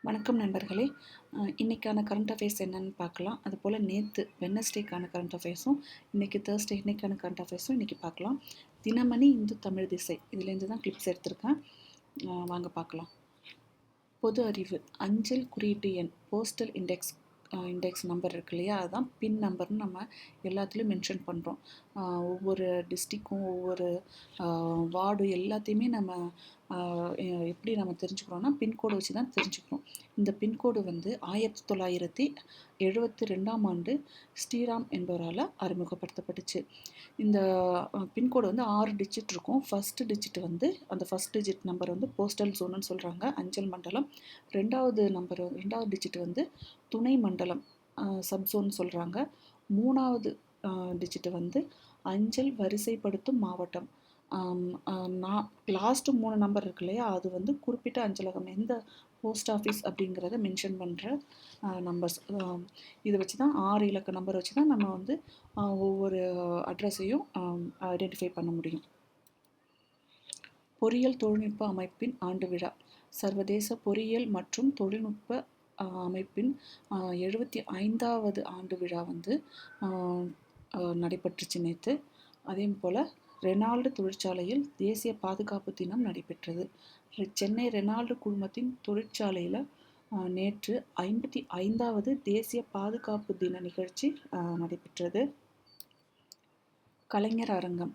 வணக்கம் நண்பர்களே. இன்றைக்கான கரண்ட் அஃபேர்ஸ் என்னன்னு பார்க்கலாம். அதுபோல் நேற்று வெட்னஸ்டேக்கான கரண்ட் அஃபேர்ஸும் இன்றைக்கி தேர்ஸ்டே இன்னைக்கான கரண்ட் அஃபேர்ஸும் இன்றைக்கி பார்க்கலாம். தினமணி இந்து தமிழ் திசை இதுலேருந்து தான் கிளிப்ஸ் எடுத்திருக்கேன். வாங்க பார்க்கலாம். பொது அறிவு அஞ்சல் குறியீட்டு எண் போஸ்டல் இண்டெக்ஸ் நம்பர் இருக்கு இல்லையா, அதுதான் பின் நம்பர்னு நம்ம எல்லாத்துலேயும் மென்ஷன் பண்ணுறோம். ஒவ்வொரு டிஸ்ட்ரிக்கும் ஒவ்வொரு வார்டு எல்லாத்தையுமே நம்ம எப்படி நம்ம தெரிஞ்சுக்கிறோன்னா பின்கோடு வச்சு தான் தெரிஞ்சுக்கிறோம். இந்த பின்கோடு வந்து 1972ஆம் ஆண்டு ஸ்ரீராம் என்பவரால் அறிமுகப்படுத்தப்பட்டுச்சு. இந்த பின்கோடு வந்து 6 டிஜிட் இருக்கும். ஃபஸ்ட்டு டிஜிட் வந்து அந்த ஃபஸ்ட் டிஜிட் நம்பர் வந்து போஸ்டல் ஜோனுன்னு சொல்கிறாங்க, அஞ்சல் மண்டலம். ரெண்டாவது டிஜிட் வந்து துணை மண்டலம், சப்சோன் சொல்கிறாங்க. மூணாவது டிஜிட் வந்து அஞ்சல் வரிசைப்படுத்தும் மாவட்டம். லாஸ்ட்டு 3 நம்பர் இருக்கு இல்லையா, அது வந்து குறிப்பிட்ட அஞ்சலகம், எந்த போஸ்ட் ஆஃபீஸ் அப்படிங்கிறத மென்ஷன் பண்ணுற நம்பர்ஸ். இதை வச்சு தான் 6 இலக்க நம்பர் வச்சு தான் நம்ம வந்து ஒவ்வொரு அட்ரஸையும் ஐடென்டிஃபை பண்ண முடியும். பொறியியல் தொழில்நுட்ப அமைப்பின் ஆண்டு விழா. சர்வதேச பொறியியல் மற்றும் தொழில்நுட்ப அமைப்பின் 75வது ஆண்டு விழா வந்து நடைபெற்றுச்சு நேற்று. அதே போல் ரெனால்டு தொழிற்சாலையில் தேசிய பாதுகாப்பு தினம் நடைபெற்றது. சென்னை ரெனால்டு குழுமத்தின் தொழிற்சாலையில் நேற்று 55வது தேசிய பாதுகாப்பு தின நிகழ்ச்சி நடைபெற்றது. கலைஞர் அரங்கம்.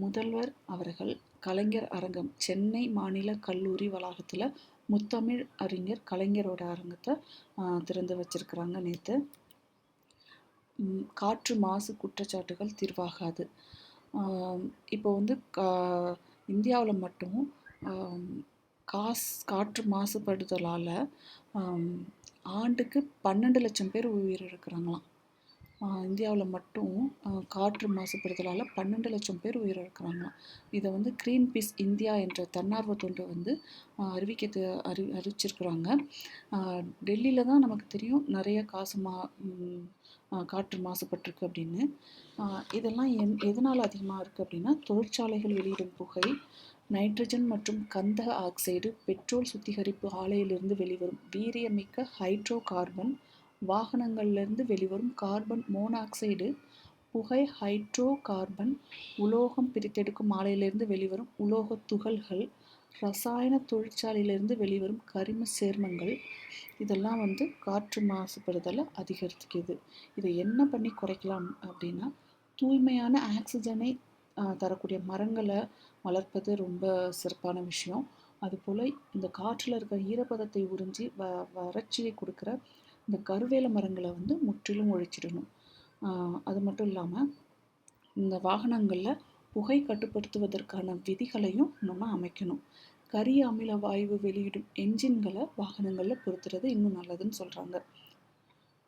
முதல்வர் அவர்கள் கலைஞர் அரங்கம் சென்னை மாநில கல்லூரி வளாகத்தில் முத்தமிழ் அறிஞர் கலைஞரோட அரங்கத்தை திறந்து வச்சிருக்கிறாங்க நேற்று. காற்று மாசு குற்றச்சாட்டுகள் தீர்வாகாது. இப்போ வந்து இந்தியாவில் மட்டும் காற்று மாசுபடுதலால் ஆண்டுக்கு 12 லட்சம் பேர் உயிரிழக்கிறாங்களாம். இந்தியாவில் மட்டும் காற்று மாசுபடுதலால் 12 லட்சம் பேர் உயிரிழக்கிறாங்களாம். இதை வந்து க்ரீன் பீஸ் இந்தியா என்ற தன்னார்வ தொண்டு வந்து அறிவிச்சிருக்கிறாங்க. டெல்லியில் தான் நமக்கு தெரியும் நிறைய காற்று மாசுபட்டிருக்கு அப்படின்னு. இதெல்லாம் எதனால் அதிகமாக இருக்குது அப்படின்னா, தொழிற்சாலைகள் வெளியிடும் புகை, நைட்ரஜன் மற்றும் கந்தக ஆக்சைடு, பெட்ரோல் சுத்திகரிப்பு ஆலையிலிருந்து வெளிவரும் வீரியமிக்க ஹைட்ரோ கார்பன், வாகனங்கள்லேருந்து வெளிவரும் கார்பன் மோனாக்சைடு புகை, ஹைட்ரோ கார்பன், உலோகம் பிரித்தெடுக்கும் ஆலையிலிருந்து வெளிவரும் உலோக துகள்கள், ரசாயன தொழிற்சாலையிலிருந்து வெளிவரும் கரிம சேர்மங்கள், இதெல்லாம் வந்து காற்று மாசுபடுதலை அதிகரிக்குது. இதை என்ன பண்ணி குறைக்கலாம் அப்படின்னா, தூய்மையான ஆக்சிஜனை தரக்கூடிய மரங்களை வளர்ப்பது ரொம்ப சிறப்பான விஷயம். அதுபோல் இந்த காற்றில் இருக்கிற ஈரப்பதத்தை உறிஞ்சி வறட்சியை கொடுக்குற இந்த கருவேல மரங்களை வந்து முற்றிலும் ஒழிச்சிடணும். அது மட்டும் இல்லாமல் இந்த வாகனங்களில் புகை கட்டுப்படுத்துவதற்கான விதிகளையும் நம்ம அமைக்கணும். கரிய அமில வாயு வெளியிடும் என்ஜின்களை வாகனங்களில் பொருத்துறது இன்னும் நல்லதுன்னு சொல்கிறாங்க.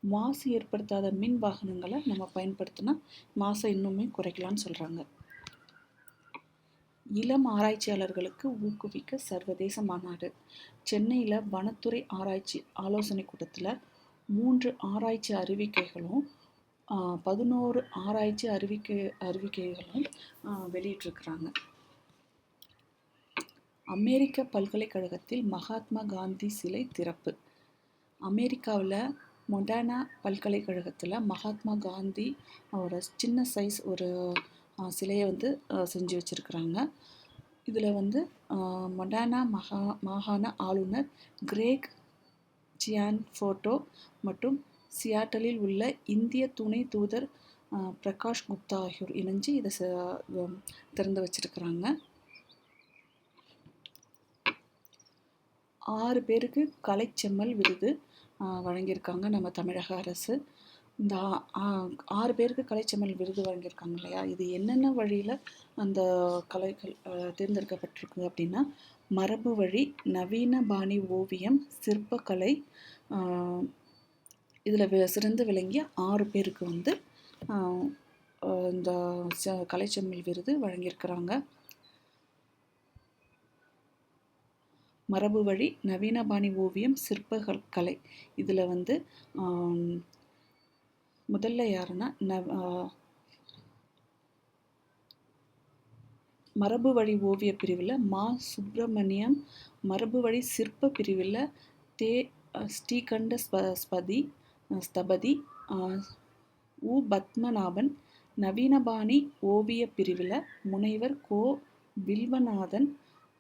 மாசு ஏற்படுத்தாத மின் வாகனங்களை நம்ம பயன்படுத்தினா மாசை இன்னுமே குறைக்கலான்னு சொல்கிறாங்க. இளம் ஆராய்ச்சியாளர்களுக்கு ஊக்குவிக்க சர்வதேச மாநாடு. சென்னையில் வனத்துறை ஆலோசனை கூட்டத்தில் 3 ஆராய்ச்சி அறிவிக்கைகளும் 11 ஆராய்ச்சி அறிவிக்கைகளும் வெளியிட்டிருக்கிறாங்க. அமெரிக்க பல்கலைக்கழகத்தில் மகாத்மா காந்தி சிலை திறப்பு. அமெரிக்காவில் மொண்டானா பல்கலைக்கழகத்தில் மகாத்மா காந்தி ஒரு சின்ன சைஸ் ஒரு சிலையை வந்து செஞ்சு வச்சுருக்குறாங்க. இதில் வந்து மொண்டானா மாகாண ஆளுநர் கிரேக் ஜியான்ஃபோர்டோ மற்றும் சியாட்டலில் உள்ள இந்திய துணை தூதர் பிரகாஷ் குப்தா ஆகியோர் இணைஞ்சு இதை திறந்து வச்சிருக்கிறாங்க. 6 பேருக்கு கலைச்செம்மல் விருது வழங்கியிருக்காங்க நம்ம தமிழக அரசு. இந்த 6 பேருக்கு கலைச்செம்மல் விருது வழங்கியிருக்காங்க இல்லையா, இது என்னென்ன வழியில் அந்த கலைகள் தேர்ந்தெடுக்கப்பட்டிருக்கு அப்படின்னா, மரபு வழி, நவீன பாணி ஓவியம், சிற்பக்கலை, இதில் சிறந்து விளங்கிய 6 பேருக்கு வந்து இந்த கலைச்செம்மல் விருது வழங்கியிருக்கிறாங்க. மரபு வழி, நவீன பாணி ஓவியம், சிற்பக்கலை, இதில் வந்து முதல்ல யாருன்னா மரபு வழி ஓவிய பிரிவில் மா சுப்பிரமணியம், மரபு வழி சிற்ப பிரிவில் ஸ்ரீகண்ட ஸ்தபதி, உ. பத்மநாபன், நவீனபாணி ஓவிய பிரிவில் முனைவர் கோ. வில்வநாதன்,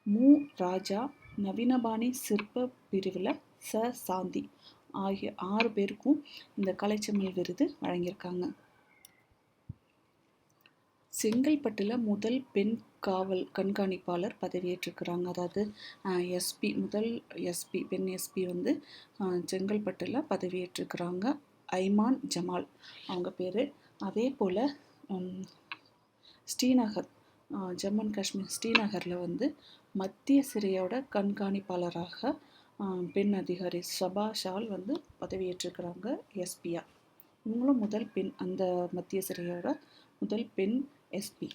மு. ராஜா, நவீனபாணி சிற்ப பிரிவில் ச. சாந்தி ஆகிய 6 பேருக்கும் இந்த கலைச்செம்மல் விருது வழங்கியிருக்காங்க. செங்கல்பட்டில் முதல் பெண் காவல் கண்காணிப்பாளர் பதவியேற்றிருக்கிறாங்க. அதாவது முதல் பெண் எஸ்பி வந்து செங்கல்பட்டில் பதவியேற்றிருக்கிறாங்க. ஐமான் ஜமால் அவங்க பேர். அதே போல் ஸ்ரீநகர், ஜம்மு அண்ட் காஷ்மீர் ஸ்ரீநகரில் வந்து மத்திய சிறையோட கண்காணிப்பாளராக பெண் அதிகாரி சபா ஷால் வந்து பதவியேற்றிருக்கிறாங்க எஸ்பியா. இவங்களும் முதல் பெண், அந்த மத்திய சிறையோட முதல் பெண் எஸ்பி.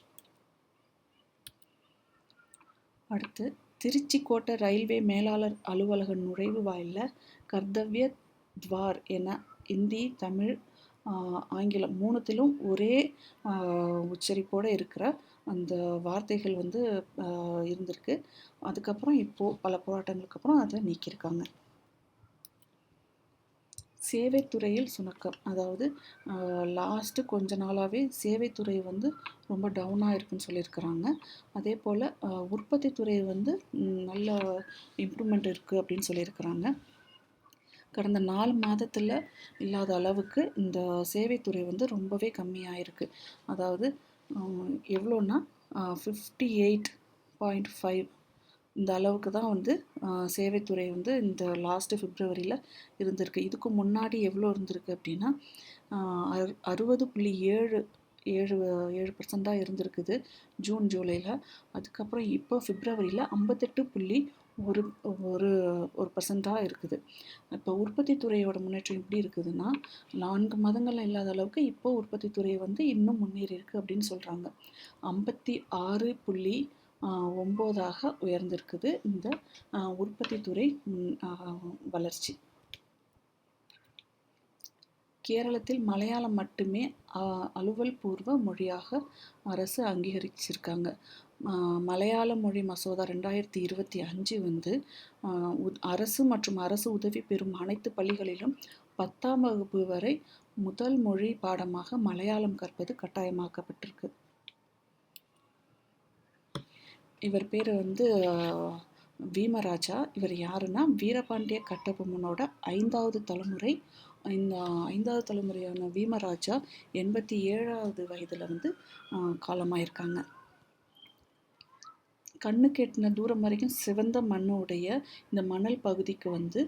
அடுத்து திருச்சி கோட்ட ரயில்வே மேலாளர் அலுவலக நுழைவு வாயிலில் கர்த்தவ்ய துவார் என இந்தி, தமிழ், ஆங்கிலம் 3த்திலும் ஒரே உச்சரிப்போடு இருக்கிற அந்த வார்த்தைகள் வந்து இருந்திருக்கு. அதுக்கப்புறம் இப்போது பல போராட்டங்களுக்கு அப்புறம் அதை நீக்கியிருக்காங்க. சேவைத்துறையில் சுணக்கம், அதாவது லாஸ்ட்டு கொஞ்ச நாளாகவே சேவைத்துறை வந்து ரொம்ப டவுனாக இருக்குன்னு சொல்லியிருக்கிறாங்க. அதே போல் உற்பத்தி துறை வந்து நல்ல இம்ப்ரூவ்மெண்ட் இருக்குது அப்படின்னு சொல்லியிருக்கிறாங்க. கடந்த 4 மாதத்தில் இல்லாத அளவுக்கு இந்த சேவைத்துறை வந்து ரொம்பவே கம்மியாக அதாவது எவ்வளோன்னா 58.5 இந்த அளவுக்கு தான் வந்து சேவைத்துறை வந்து இந்த லாஸ்ட்டு பிப்ரவரியில் இருந்திருக்கு. இதுக்கு முன்னாடி எவ்வளோ இருந்திருக்கு அப்படின்னா 60.7% இருந்திருக்குது ஜூன் ஜூலையில். அதுக்கப்புறம் இப்போ பிப்ரவரியில் 58.1% இருக்குது. இப்போ உற்பத்தி துறையோட முன்னேற்றம் எப்படி இருக்குதுன்னா 4 மாதங்களில் இல்லாத அளவுக்கு இப்போ உற்பத்தி துறை வந்து இன்னும் முன்னேறி இருக்குது அப்படின்னு சொல்கிறாங்க. 56.9 உயர்ந்திருக்குது இந்த உற்பத்தி துறை வளர்ச்சி. கேரளத்தில் மலையாளம் மட்டுமே அலுவல் பூர்வ மொழியாக அரசு அங்கீகரிச்சிருக்காங்க. மலையாள மொழி மசோதா 2025 வந்து அரசு மற்றும் அரசு உதவி பெறும் அனைத்து பள்ளிகளிலும் 10ஆம் வகுப்பு வரை முதல் மொழி பாடமாக மலையாளம் கற்பது கட்டாயமாக்கப்பட்டிருக்கு. இவர் பேர் வந்து வீமராஜா. இவர் யாருன்னா வீரபாண்டிய கட்டபொம்மனோட 5வது தலைமுறை. இந்த 5வது தலைமுறையான வீமராஜா 87வது வயதில் வந்து காலமாயிருக்காங்க. கண்ணுக்கு எட்டின தூரம் வரைக்கும் சிவந்த மண்ணுடைய இந்த மணல் பகுதிக்கு வந்து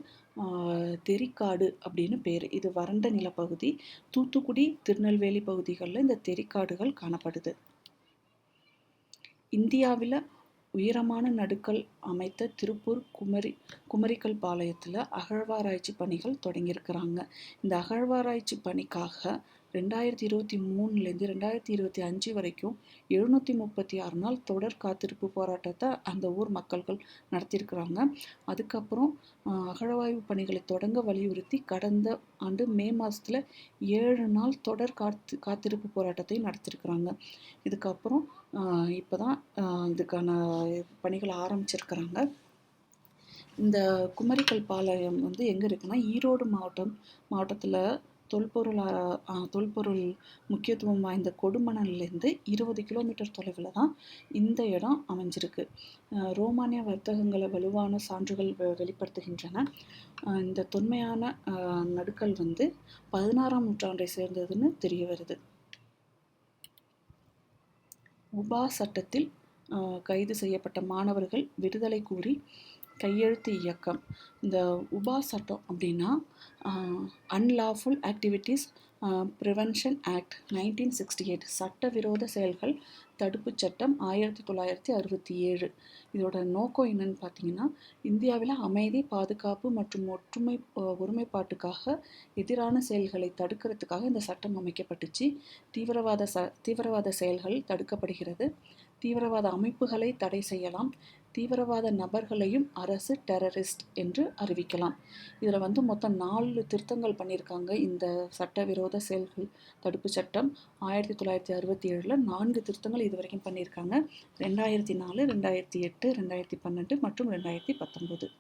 தெரிக்காடு அப்படின்னு பேர். இது வறண்ட நிலப்பகுதி. தூத்துக்குடி, திருநெல்வேலி பகுதிகளில் இந்த தெரிக்காடுகள் காணப்படுது. இந்தியாவில் உயரமான நடுக்கல் அமைத்த திருப்பூர் குமரிக்கல் பாளையத்தில் அகழ்வாராய்ச்சி பணிகள் தொடங்கியிருக்கிறாங்க. இந்த அகழ்வாராய்ச்சி பணிக்காக 2023லேருந்து 2025 வரைக்கும் 736 நாள் தொடர் காத்திருப்பு போராட்டத்தை அந்த ஊர் மக்கள்கள் நடத்தியிருக்கிறாங்க. அதுக்கப்புறம் அகழ்வாய்வு பணிகளை தொடங்க வலியுறுத்தி கடந்த ஆண்டு மே மாதத்தில் 7 நாள் தொடர் காத்திருப்பு போராட்டத்தையும் நடத்தியிருக்கிறாங்க. இதுக்கப்புறம் இப்போ தான் இதுக்கான பணிகளை ஆரம்பிச்சிருக்கிறாங்க. இந்த குமரிக்கல் பாளையம் வந்து எங்கே இருக்குன்னா ஈரோடு மாவட்டத்தில் தொல்பொருள் முக்கியத்துவம் வாய்ந்த கொடுமணல்லேருந்து 20 கிலோமீட்டர் தொலைவில் தான் இந்த இடம் அமைஞ்சிருக்கு. ரோமானிய வர்த்தகங்களை வலுவான சான்றுகள் வெளிப்படுத்துகின்றன. இந்த தொன்மையான நடுக்கல் வந்து 16ஆம் நூற்றாண்டை சேர்ந்ததுன்னு தெரிய வருது. உபா சட்டத்தில் கைது செய்யப்பட்ட மாணவர்கள் விடுதலை கூறி கையெழுத்து இயக்கம். இந்த உபா சட்டம் அப்படின்னா அன்லாஃபுல் ஆக்டிவிட்டீஸ் ப்ரிவென்ஷன் ஆக்ட் 1968 சட்டவிரோத செயல்கள் தடுப்பு சட்டம் 1967. இதோட நோக்கம் என்னன்னு பார்த்தீங்கன்னா இந்தியாவில் அமைதி, பாதுகாப்பு மற்றும் ஒருமைப்பாட்டுக்காக எதிரான செயல்களை தடுக்கிறதுக்காக இந்த சட்டம் அமைக்கப்பட்டுச்சு. தீவிரவாத செயல்கள் தடுக்கப்படுகிறது. தீவிரவாத அமைப்புகளை தடை செய்யலாம். தீவிரவாத நபர்களையும் அரசு டெரரிஸ்ட் என்று அறிவிக்கலாம். இதில் வந்து மொத்தம் 4 திருத்தங்கள் பண்ணியிருக்காங்க. இந்த சட்டவிரோத செயல்கள் தடுப்பு சட்டம் 1967 4 திருத்தங்கள் இது வரைக்கும் பண்ணியிருக்காங்க. 2004, 2008, 2012 மற்றும் 2019.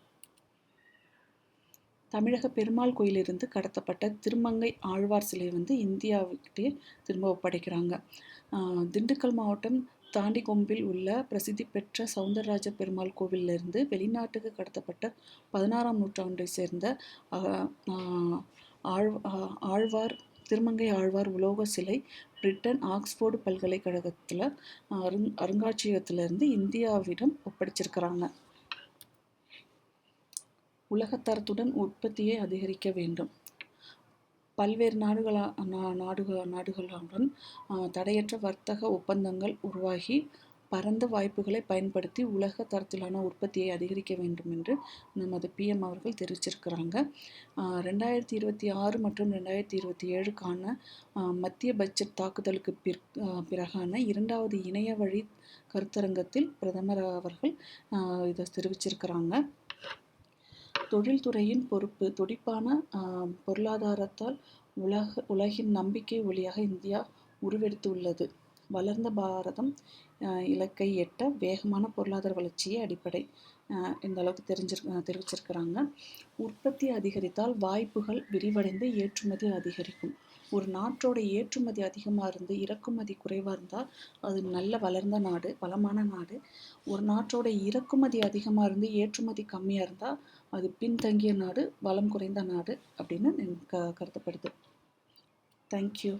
தமிழக பெருமாள் கோயிலிருந்து கடத்தப்பட்ட திருமங்கை ஆழ்வார் சிலை இந்தியாவுக்கிட்டே திரும்ப ஒப்படைக்கிறாங்க. திண்டுக்கல் மாவட்டம் தாண்டிக்கொம்பில் உள்ள பிரசித்தி பெற்ற சவுந்தரராஜ பெருமாள் கோவிலிருந்து வெளிநாட்டுக்கு கடத்தப்பட்ட 16ஆம் நூற்றாண்டை சேர்ந்த ஆழ்வார் திருமங்கை ஆழ்வார் உலோக சிலை பிரிட்டன் ஆக்ஸ்போர்டு பல்கலைக்கழகத்தில் அருங்காட்சியகத்திலிருந்து இந்தியாவிடம் ஒப்படைச்சிருக்கிறாங்க. உலகத்தரத்துடன் உற்பத்தியை அதிகரிக்க வேண்டும். பல்வேறு நாடுகளுடன் தடையற்ற வர்த்தக ஒப்பந்தங்கள் உருவாகி பரந்த வாய்ப்புகளை பயன்படுத்தி உலக தரத்திலான உற்பத்தியை அதிகரிக்க வேண்டும் என்று நமது PM அவர்கள் தெரிவிச்சிருக்கிறாங்க. 2026 மற்றும் 2027க்கான மத்திய பட்ஜெட் தாக்குதலுக்கு பிறகான 2வது இணைய வழி கருத்தரங்கத்தில் பிரதமர் அவர்கள் இதை தெரிவிச்சிருக்கிறாங்க. தொழில்துறையின் பொறுப்பு துடிப்பான பொருளாதாரத்தால் உலகின் நம்பிக்கை ஒளியாக இந்தியா உருவெடுத்து உள்ளது. வளர்ந்த பாரதம் இலக்கை எட்ட வேகமான பொருளாதார வளர்ச்சியே அடிப்படை. இந்த அளவுக்கு தெரிவிச்சிருக்கிறாங்க. உற்பத்தி அதிகரித்தால் வாய்ப்புகள் விரிவடைந்து ஏற்றுமதி அதிகரிக்கும். ஒரு நாட்டோட ஏற்றுமதி அதிகமாக இருந்து இறக்குமதி குறைவாக இருந்தால் அது நல்ல வளர்ந்த நாடு, வளமான நாடு. ஒரு நாட்டோட இறக்குமதி அதிகமாக இருந்து ஏற்றுமதி கம்மியாக இருந்தால் அது பின்தங்கிய நாடு, வளம் குறைந்த நாடு அப்படின்னு கருதப்படுது. தேங்க்யூ.